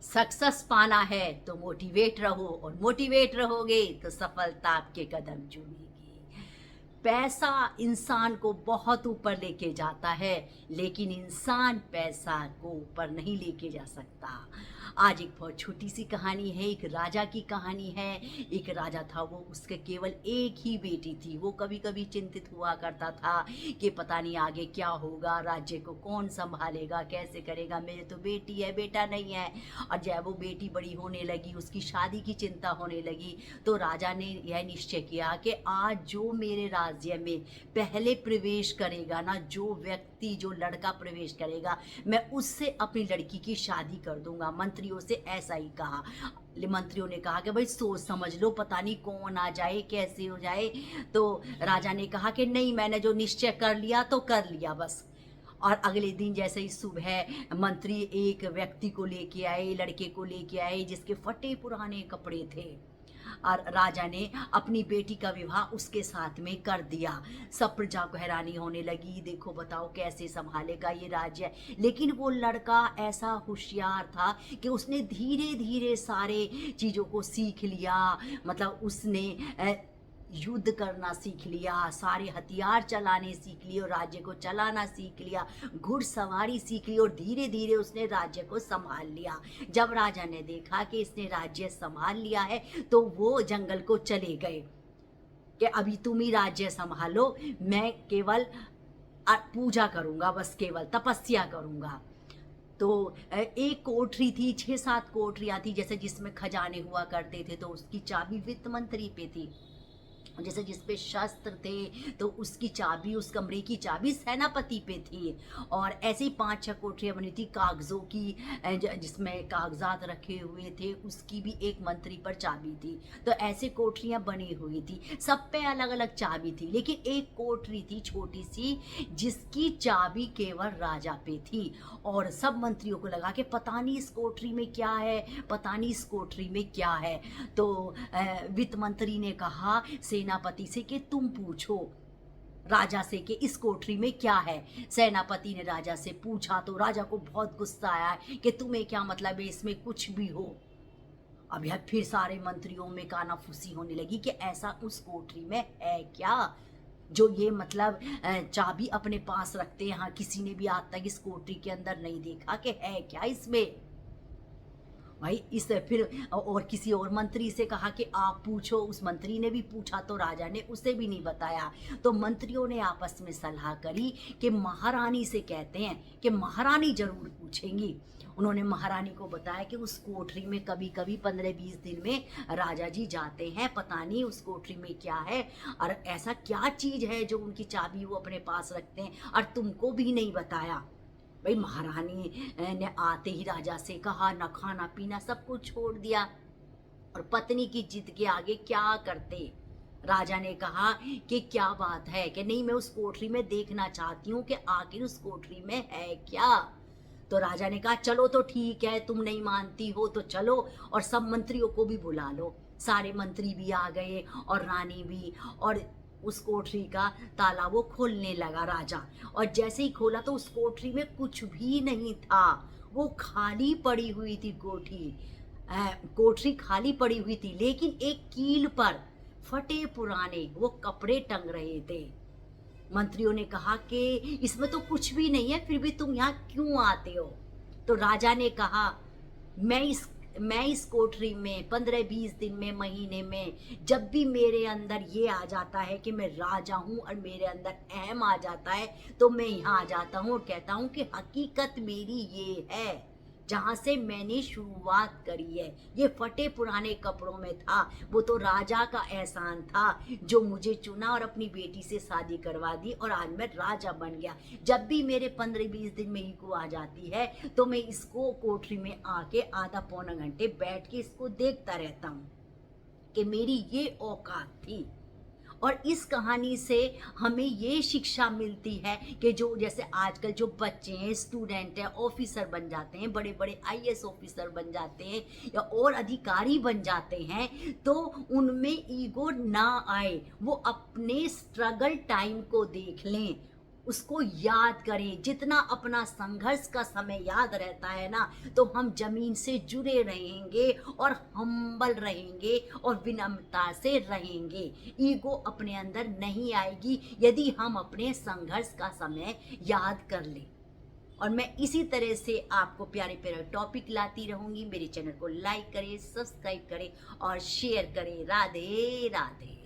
Success पाना है तो मोटिवेट रहो और मोटिवेट रहोगे तो सफलता आपके कदम चूमेगी। पैसा इंसान को बहुत ऊपर लेके जाता है, लेकिन इंसान पैसा को ऊपर नहीं लेके जा सकता। आज एक बहुत छोटी सी कहानी है, एक राजा की कहानी है। एक राजा था, वो उसके केवल एक ही बेटी थी। वो कभी कभी चिंतित हुआ करता था कि पता नहीं आगे क्या होगा, राज्य को कौन संभालेगा, कैसे करेगा, मेरे तो बेटी है, बेटा नहीं है। और जब वो बेटी बड़ी होने लगी, उसकी शादी की चिंता होने लगी, तो राजा ने यह निश्चय किया कि आज जो मेरे राज्य में पहले प्रवेश करेगा ना, जो व्यक्ति, जो लड़का प्रवेश करेगा, मैं उससे अपनी लड़की की शादी कर दूंगा। मंत्रियों से ऐसा ही कहा। मंत्रियों ने कहा कि भाई सोच समझ लो, पता नहीं कौन आ जाए, कैसे हो जाए। तो राजा ने कहा कि नहीं, मैंने जो निश्चय कर लिया तो कर लिया बस। और अगले दिन जैसे ही सुबह मंत्री एक व्यक्ति को लेके आए, लड़के को लेके आए जिसके फटे पुराने कपड़े थे, और राजा ने अपनी बेटी का विवाह उसके साथ में कर दिया। सब प्रजा को हैरानी होने लगी, देखो बताओ कैसे संभालेगा ये राज्य। लेकिन वो लड़का ऐसा होशियार था कि उसने धीरे धीरे सारे चीज़ों को सीख लिया। मतलब उसने युद्ध करना सीख लिया, सारे हथियार चलाने सीख लिए और राज्य को चलाना सीख लिया, घुड़सवारी सीख ली और धीरे धीरे उसने राज्य को संभाल लिया। जब राजा ने देखा कि इसने राज्य संभाल लिया है, तो वो जंगल को चले गए कि अभी तुम ही राज्य संभालो, मैं केवल पूजा करूंगा, बस केवल तपस्या करूंगा। तो एक कोठरी थी, 6-7 कोठरियां थी, जैसे जिसमें खजाने हुआ करते थे, तो उसकी चाबी वित्त मंत्री पे थी। जैसे जिस पे शस्त्र थे, तो उसकी चाबी, उस कमरे की चाबी सेनापति पे थी। और ऐसे ही 5-6 कोठरियाँ बनी थी कागजों की, जिसमें कागजात रखे हुए थे, उसकी भी एक मंत्री पर चाबी थी। तो ऐसे कोठरियाँ बनी हुई थी, सब पे अलग अलग चाबी थी। लेकिन एक कोठरी थी छोटी सी, जिसकी चाबी केवल राजा पे थी। और सब मंत्रियों को लगा कि पता नहीं इस कोठरी में क्या है, पता नहीं इस कोठरी में क्या है। तो वित्त मंत्री ने कहा सेनापति से कि तुम पूछो राजा से कि इस कोठरी में क्या है। सेनापति ने राजा से पूछा, तो राजा को बहुत गुस्सा आया कि तुम्हें क्या मतलब है इसमें कुछ भी हो। अब यह फिर सारे मंत्रियों में कानाफूसी होने लगी कि ऐसा उस कोठरी में है क्या जो ये मतलब चाबी अपने पास रखते हैं। हाँ, किसी ने भी आज तक इस कोठरी के अंदर नहीं देखा कि है क्या इसमें। भाई इस फिर और किसी और मंत्री से कहा कि आप पूछो। उस मंत्री ने भी पूछा तो राजा ने उसे भी नहीं बताया। तो मंत्रियों ने आपस में सलाह करी कि महारानी से कहते हैं कि महारानी जरूर पूछेंगी। उन्होंने महारानी को बताया कि उस कोठरी में कभी कभी 15-20 दिन में राजा जी जाते हैं, पता नहीं उस कोठरी में क्या है और ऐसा क्या चीज है जो उनकी चाबी वो अपने पास रखते हैं और तुमको भी नहीं बताया। भाई महारानी ने आते ही राजा से कहा, न खाना पीना सब कुछ छोड़ दिया और पत्नी की जिद के आगे क्या करते। राजा ने कहा कि क्या बात है, कि नहीं मैं उस कोठरी में देखना चाहती हूँ कि आखिर उस कोठरी में है क्या। तो राजा ने कहा चलो तो ठीक है, तुम नहीं मानती हो तो चलो और सब मंत्रियों को भी बुला लो। सारे मंत्री भी आ गए और रानी भी। और उस कोठरी का ताला वो खोलने लगा राजा। और जैसे ही खोला तो उस कोठरी में कुछ भी नहीं था, वो खाली पड़ी हुई थी कोठरी खाली पड़ी हुई थी। लेकिन एक कील पर फटे पुराने वो कपड़े टंग रहे थे। मंत्रियों ने कहा कि इसमें तो कुछ भी नहीं है, फिर भी तुम यहाँ क्यों आते हो। तो राजा ने कहा मैं इस कोठरी में 15-20 दिन में, महीने में जब भी मेरे अंदर ये आ जाता है कि मैं राजा हूँ और मेरे अंदर अहम आ जाता है, तो मैं यहाँ आ जाता हूँ और कहता हूँ कि हकीकत मेरी ये है, जहाँ से मैंने शुरुआत करी है। ये फटे पुराने कपड़ों में था, वो तो राजा का एहसान था जो मुझे चुना और अपनी बेटी से शादी करवा दी और आज मैं राजा बन गया। जब भी मेरे 15-20 दिन में ईगो आ जाती है तो मैं इसको कोठरी में आके आधा पौना घंटे बैठ के इसको देखता रहता हूँ कि मेरी ये औकात थी। और इस कहानी से हमें ये शिक्षा मिलती है कि जो जैसे आजकल जो बच्चे हैं, स्टूडेंट हैं, ऑफिसर बन जाते हैं, बड़े बड़े आईएएस ऑफिसर बन जाते हैं या और अधिकारी बन जाते हैं, तो उनमें ईगो ना आए, वो अपने स्ट्रगल टाइम को देख लें। उसको याद करें। जितना अपना संघर्ष का समय याद रहता है ना, तो हम ज़मीन से जुड़े रहेंगे और हम्बल रहेंगे और विनम्रता से रहेंगे। ईगो अपने अंदर नहीं आएगी यदि हम अपने संघर्ष का समय याद कर लें। और मैं इसी तरह से आपको प्यारे प्यारे टॉपिक लाती रहूँगी। मेरे चैनल को लाइक करें, सब्सक्राइब करें और शेयर करें। राधे राधे।